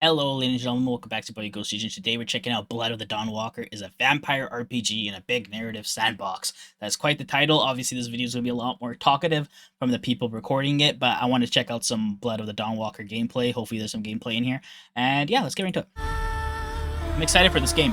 Hello, ladies and gentlemen, welcome back to Buddy GhostGG. Today we're checking out Blood of the Dawnwalker is a vampire RPG in a big narrative sandbox. That's quite the title. Obviously, this video is going to be a lot more talkative from the people recording it, but I want to check out some Blood of the Dawnwalker gameplay. Hopefully there's some gameplay in here. And yeah, let's get right into it. I'm excited for this game.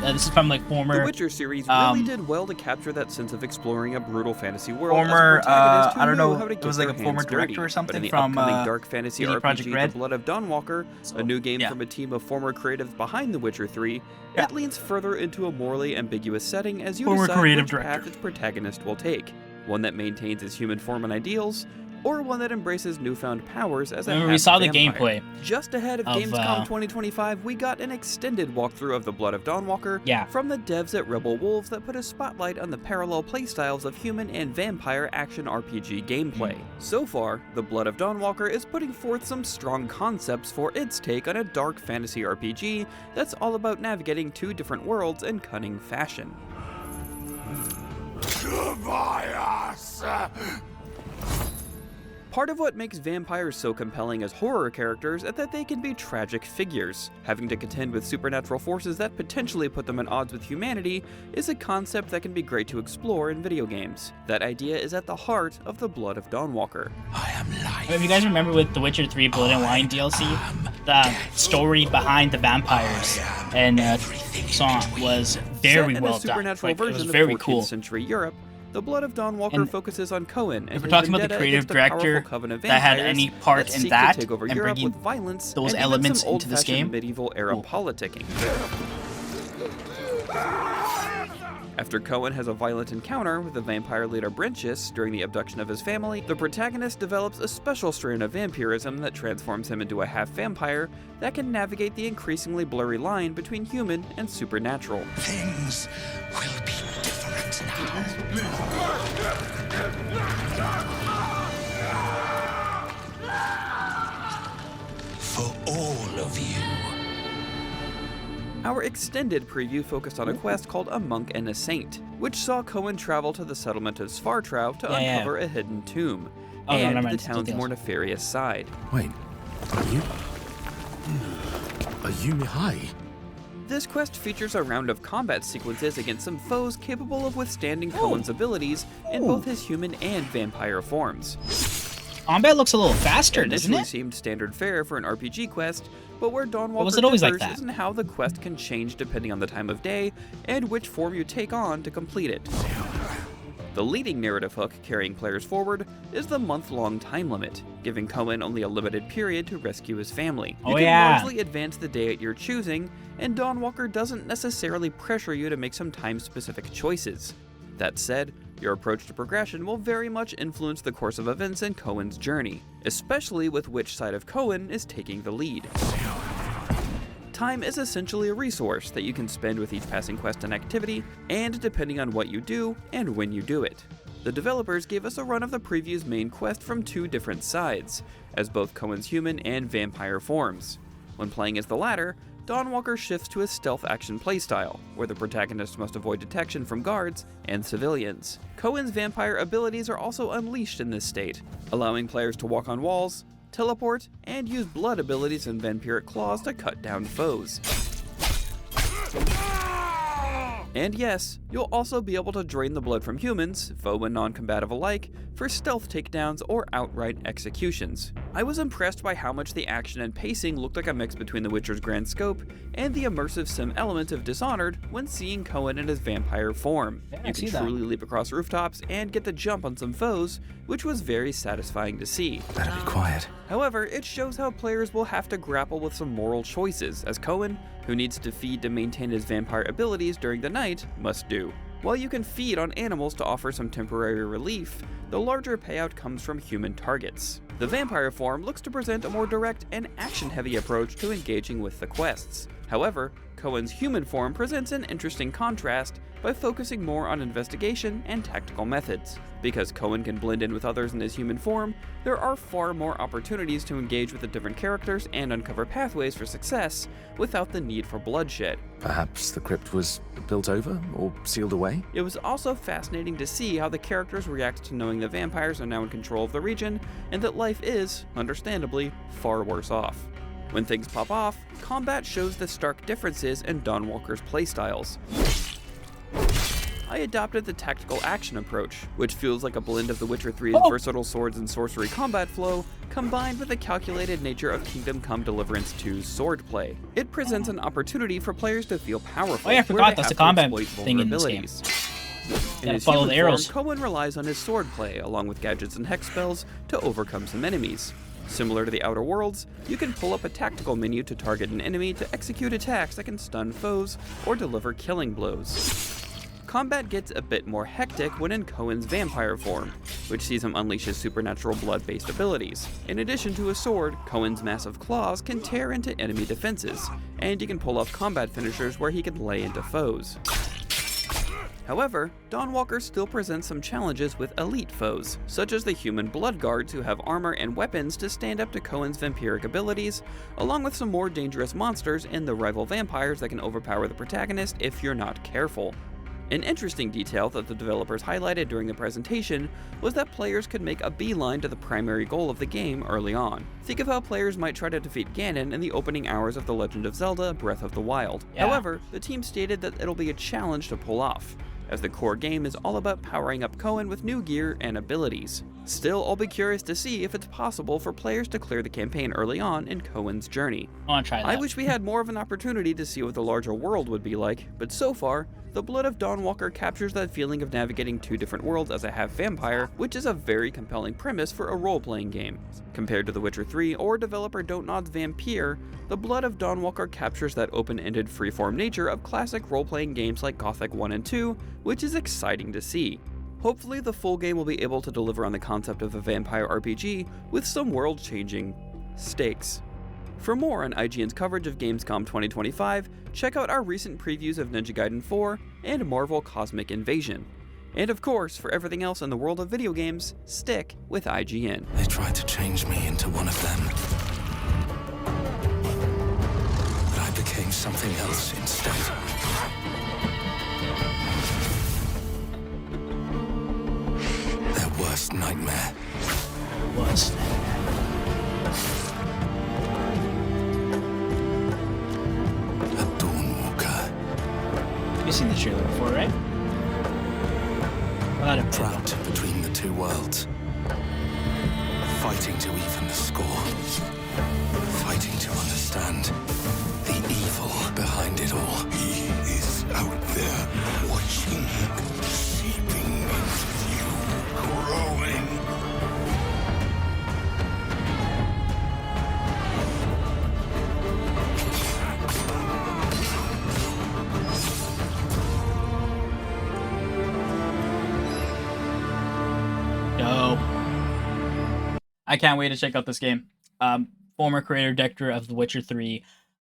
This is from like former... The Witcher series really did well to capture that sense of exploring a brutal fantasy world. I don't know, it was like a former director or something in the from upcoming dark fantasy RPG, The Blood of Dawnwalker, So, a new game yeah. from a team of former creatives behind The Witcher 3, Yeah. it leans further into a morally ambiguous setting as you Former decide creative which director. path its protagonist will take. One that maintains his human form and ideals, or one that embraces newfound powers as a Remember, we saw the half-vampire. gameplay Just ahead of Gamescom 2025, we got an extended walkthrough of The Blood of Dawnwalker from the devs at Rebel Wolves that put a spotlight on the parallel playstyles of human and vampire action RPG gameplay. So far, The Blood of Dawnwalker is putting forth some strong concepts for its take on a dark fantasy RPG that's all about navigating two different worlds in cunning fashion. Part of what makes vampires so compelling as horror characters is that they can be tragic figures. Having to contend with supernatural forces that potentially put them at odds with humanity is a concept that can be great to explore in video games. That idea is at the heart of The Blood of Dawnwalker. If you guys remember with The Witcher 3 Blood and Wine DLC, the story behind the vampires and song was very Set in well a supernatural done. Like, it version was very of 14th cool. century Europe, The Blood of Dawnwalker And focuses on Cohen and If we're his talking about the vendetta creative against a powerful director coven of that had vampires any part in seek to that take over and Europe bringing with violence those and even elements some into this old-fashioned game. medieval-era Cool. politicking. After Cohen has a violent encounter with the vampire leader Brentius during the abduction of his family, the protagonist develops a special strain of vampirism that transforms him into a half-vampire that can navigate the increasingly blurry line between human and supernatural. Things will be different now. For all of you. Our extended preview focused on a quest called A Monk and a Saint, which saw Cohen travel to the settlement of Svartrow to uncover a hidden tomb, Oh, no, and never the mind. town's Details. more nefarious side. Wait, are you Mihai? This quest features a round of combat sequences against some foes capable of withstanding Cohen's abilities in both his human and vampire forms. Combat looks a little faster, doesn't Initially it? seemed standard fare for an RPG quest, but where Dawnwalker was it always like differs that? is in how the quest can change depending on the time of day and which form you take on to complete it. The leading narrative hook carrying players forward is the month-long time limit, giving Cohen only a limited period to rescue his family. You can largely advance the day at your choosing, and Dawnwalker doesn't necessarily pressure you to make some time-specific choices. That said, your approach to progression will very much influence the course of events in Cohen's journey, especially with which side of Cohen is taking the lead. Time is essentially a resource that you can spend with each passing quest and activity, and depending on what you do and when you do it. The developers gave us a run of the preview's main quest from two different sides, as both Cohen's human and vampire forms. When playing as the latter, Dawnwalker shifts to a stealth action playstyle, where the protagonist must avoid detection from guards and civilians. Cohen's vampire abilities are also unleashed in this state, allowing players to walk on walls, teleport, and use blood abilities and vampiric claws to cut down foes. And yes, you'll also be able to drain the blood from humans, foe and non-combative alike, for stealth takedowns or outright executions. I was impressed by how much the action and pacing looked like a mix between The Witcher's grand scope and the immersive sim element of Dishonored when seeing Cohen in his vampire form. You can truly leap across rooftops and get the jump on some foes, which was very satisfying to see. Better be quiet. However, it shows how players will have to grapple with some moral choices, as Cohen, who needs to feed to maintain his vampire abilities during the night, must do. While you can feed on animals to offer some temporary relief, the larger payout comes from human targets. The vampire form looks to present a more direct and action-heavy approach to engaging with the quests. However, Cohen's human form presents an interesting contrast by focusing more on investigation and tactical methods. Because Cohen can blend in with others in his human form, there are far more opportunities to engage with the different characters and uncover pathways for success without the need for bloodshed. Perhaps the crypt was built over or sealed away? It was also fascinating to see how the characters react to knowing the vampires are now in control of the region and that life is, understandably, far worse off. When things pop off, combat shows the stark differences in Dawnwalker's playstyles. I adopted the tactical action approach, which feels like a blend of The Witcher 3's versatile swords and sorcery combat flow, combined with the calculated nature of Kingdom Come Deliverance 2's swordplay. It presents an opportunity for players to feel powerful. Oh yeah, I forgot that's the combat exploit thing in this game. In his follow human the arrows. form, Cohen relies on his swordplay, along with gadgets and hex spells, to overcome some enemies. Similar to the Outer Worlds, you can pull up a tactical menu to target an enemy to execute attacks that can stun foes or deliver killing blows. Combat gets a bit more hectic when in Cohen's vampire form, which sees him unleash his supernatural blood-based abilities. In addition to his sword, Cohen's massive claws can tear into enemy defenses, and he can pull off combat finishers where he can lay into foes. However, Dawnwalker still presents some challenges with elite foes, such as the human blood guards who have armor and weapons to stand up to Cohen's vampiric abilities, along with some more dangerous monsters and the rival vampires that can overpower the protagonist if you're not careful. An interesting detail that the developers highlighted during the presentation was that players could make a beeline to the primary goal of the game early on. Think of how players might try to defeat Ganon in the opening hours of The Legend of Zelda: Breath of the Wild. Yeah. However, the team stated that it'll be a challenge to pull off, as the core game is all about powering up Cohen with new gear and abilities. Still, I'll be curious to see if it's possible for players to clear the campaign early on in Cohen's journey. I want to try that. I wish we had more of an opportunity to see what the larger world would be like, but so far, The Blood of Dawnwalker captures that feeling of navigating two different worlds as a half-vampire, which is a very compelling premise for a role-playing game. Compared to The Witcher 3 or developer Dontnod's Vampire, The Blood of Dawnwalker captures that open-ended freeform nature of classic role-playing games like Gothic 1 and 2, which is exciting to see. Hopefully the full game will be able to deliver on the concept of a vampire RPG with some world-changing stakes. For more on IGN's coverage of Gamescom 2025, check out our recent previews of Ninja Gaiden 4 and Marvel Cosmic Invasion. And of course, for everything else in the world of video games, stick with IGN. They tried to change me into one of them. But I became something else instead. Their worst nightmare. Was. A Dawnwalker. You've seen the trailer before, right? Well, not Trapped between the two worlds. Fighting to even the score. Fighting to understand the evil behind it all. He is out there watching, seeping into you, growing. Dope. I can't wait to check out this game. Former creator director of The Witcher 3,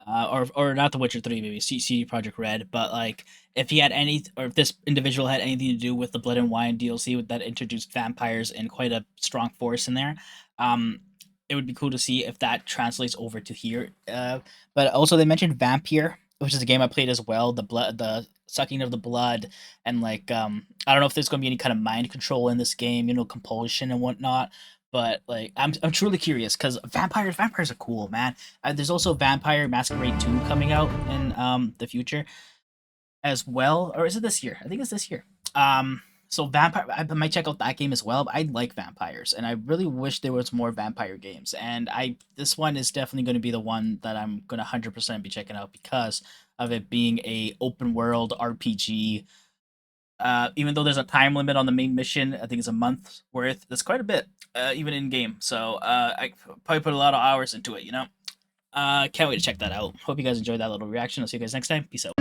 or not The Witcher 3, maybe CD Projekt Red, but like if he had any, or if this individual had anything to do with the Blood and Wine DLC that introduced vampires and quite a strong force in there, it would be cool to see if that translates over to here. But also they mentioned Vampire, which is a game I played as well. The sucking of the blood, and like I don't know if there's gonna be any kind of mind control in this game, compulsion and whatnot. But like I'm truly curious because vampires are cool, man. There's also Vampire Masquerade 2 coming out in the future as well, or is it this year? I think it's this year. So Vampire, I might check out that game as well. But I like vampires, and I really wish there was more vampire games. And this one is definitely going to be the one that I'm gonna 100% be checking out because of it being a open world RPG. Even though there's a time limit on the main mission, I think it's a month's worth. That's quite a bit, even in game. So I probably put a lot of hours into it. Can't wait to check that out. Hope you guys enjoyed that little reaction. I'll see you guys next time. Peace out.